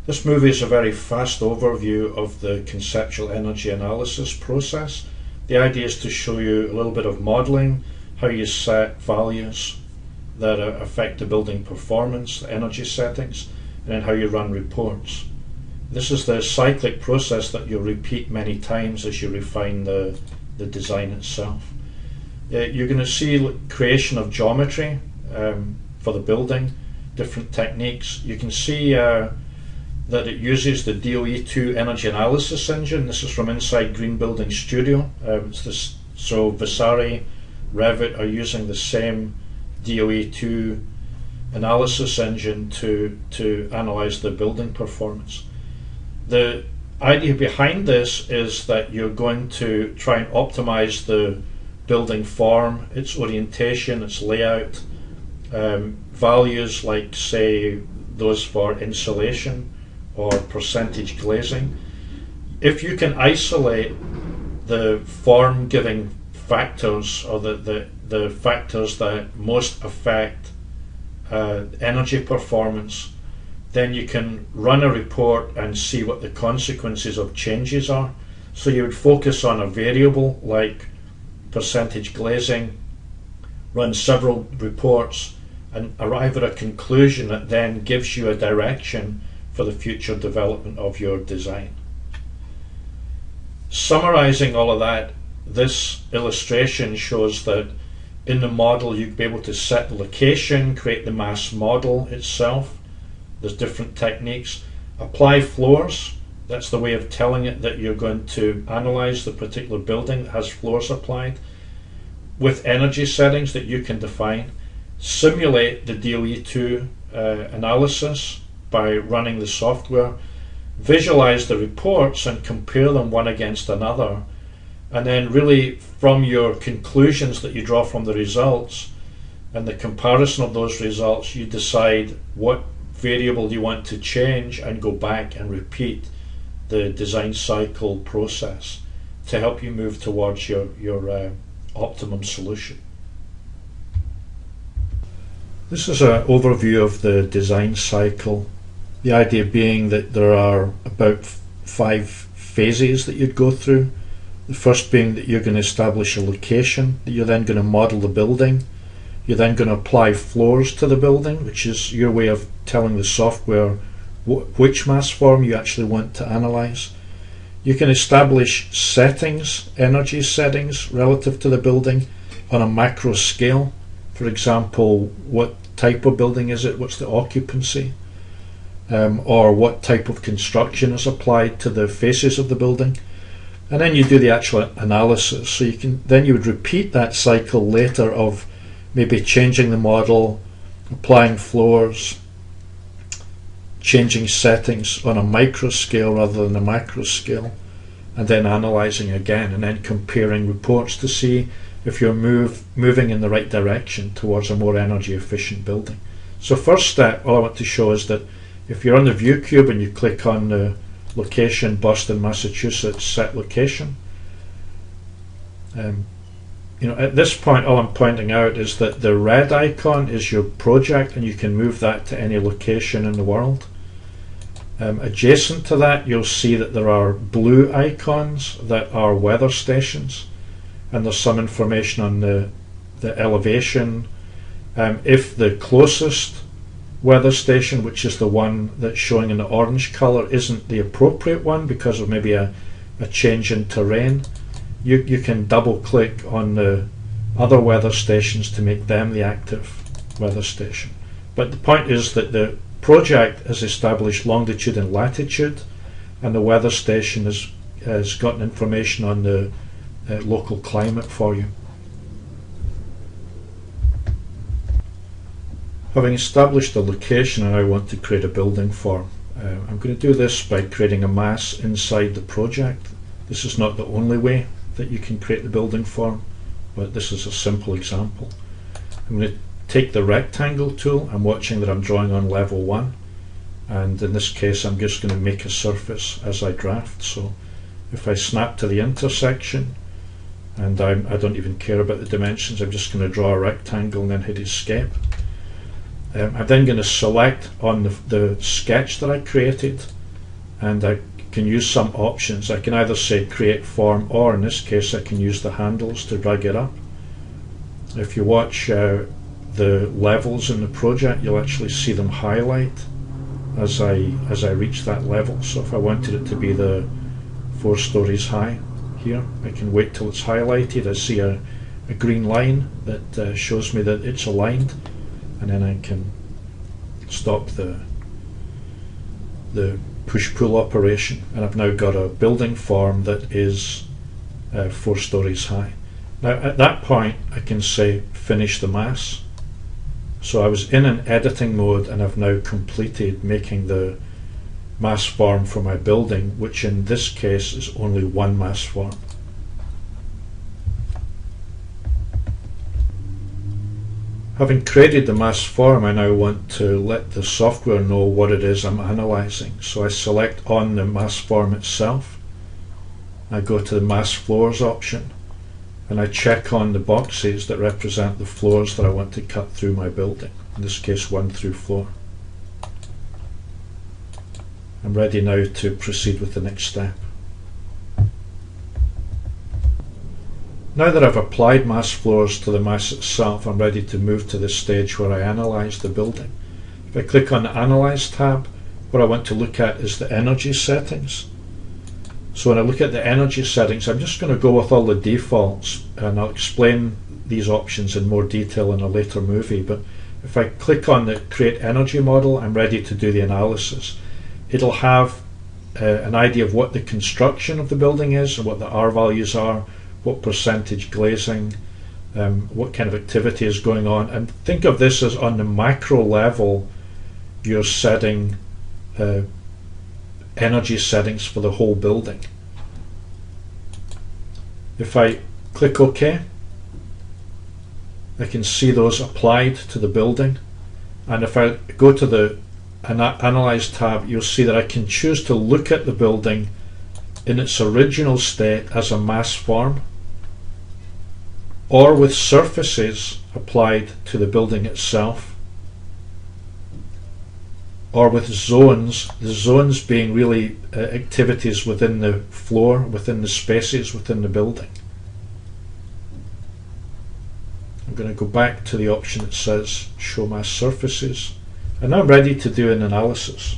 This movie is a very fast overview of the conceptual energy analysis process. The idea is to show you a little bit of modeling, how you set values that affect the building performance, the energy settings, and then how you run reports. This is the cyclic process that you'll repeat many times as you refine the design itself. You're going to see creation of geometry for the building, different techniques. You can see that it uses the DOE2 energy analysis engine. This is from inside Green Building Studio. So Vasari, Revit are using the same DOE2 analysis engine to analyze the building performance. The idea behind this is that you're going to try and optimize the building form, its orientation, its layout, values like, say, those for insulation or percentage glazing. If you can isolate the form giving factors, or the factors that most affect energy performance, then you can run a report and see what the consequences of changes are. So you would focus on a variable like percentage glazing, run several reports, and arrive at a conclusion that then gives you a direction for the future development of your design. Summarizing all of that, this illustration shows that in the model you'd be able to set the location, create the mass model itself. There's different techniques. Apply floors, that's the way of telling it that you're going to analyze the particular building that has floors applied, with energy settings that you can define. Simulate the DOE2 analysis by running the software, visualize the reports and compare them one against another, and then really from your conclusions that you draw from the results and the comparison of those results, you decide what variable you want to change and go back and repeat the design cycle process to help you move towards your optimum solution. This is an overview of the design cycle. The idea being that there are about 5 phases that you'd go through. The first being that you're going to establish a location, that you're then going to model the building. You're then going to apply floors to the building, which is your way of telling the software which mass form you actually want to analyze. You can establish settings, energy settings relative to the building on a macro scale. For example, what type of building is it? What's the occupancy? Or what type of construction is applied to the faces of the building, and then you do the actual analysis. So you would repeat that cycle later of maybe changing the model, applying floors, changing settings on a micro scale rather than a macro scale, and then analyzing again, and then comparing reports to see if you're moving in the right direction towards a more energy efficient building. So first step, all I want to show is that if you're on the view cube and you click on the location Boston, Massachusetts, set location, at this point all I'm pointing out is that the red icon is your project and you can move that to any location in the world. Adjacent to that you'll see that there are blue icons that are weather stations, and there's some information on the elevation. If the closest weather station, which is the one that's showing in the orange color, isn't the appropriate one because of maybe a change in terrain, you can double click on the other weather stations to make them the active weather station. But the point is that the project has established longitude and latitude, and the weather station has gotten information on the local climate for you. Having established the location, and I want to create a building form, I'm going to do this by creating a mass inside the project. This is not the only way that you can create the building form, but this is a simple example. I'm going to take the rectangle tool. I'm watching that I'm drawing on level 1, and in this case I'm just going to make a surface as I draft. So if I snap to the intersection, and I don't even care about the dimensions, I'm just going to draw a rectangle and then hit escape. I'm then going to select on the sketch that I created, and I can use some options. I can either say create form, or in this case I can use the handles to drag it up. If you watch the levels in the project, you'll actually see them highlight as I reach that level. So if I wanted it to be the 4 stories high here, I can wait till it's highlighted. I see a green line that shows me that it's aligned, and then I can stop the push-pull operation, and I've now got a building form that is 4 stories high. Now at that point I can say finish the mass. So I was in an editing mode, and I've now completed making the mass form for my building, which in this case is only one mass form. Having created the mass form, I now want to let the software know what it is I'm analysing. So I select on the mass form itself, I go to the mass floors option, and I check on the boxes that represent the floors that I want to cut through my building, in this case 1 through 4. I'm ready now to proceed with the next step. Now that I've applied mass floors to the mass itself, I'm ready to move to the stage where I analyse the building. If I click on the Analyze tab, what I want to look at is the energy settings. So when I look at the energy settings, I'm just going to go with all the defaults, and I'll explain these options in more detail in a later movie. But if I click on the Create Energy Model, I'm ready to do the analysis. It'll have an idea of what the construction of the building is, and what the R values are, what percentage glazing, what kind of activity is going on. And think of this as on the macro level, you're setting energy settings for the whole building. If I click OK, I can see those applied to the building. And if I go to the Analyze tab, you'll see that I can choose to look at the building in its original state as a mass form, or with surfaces applied to the building itself, or with zones, the zones being really activities within the floor, within the spaces within the building. I'm going to go back to the option that says Show Mass Surfaces, and I'm ready to do an analysis.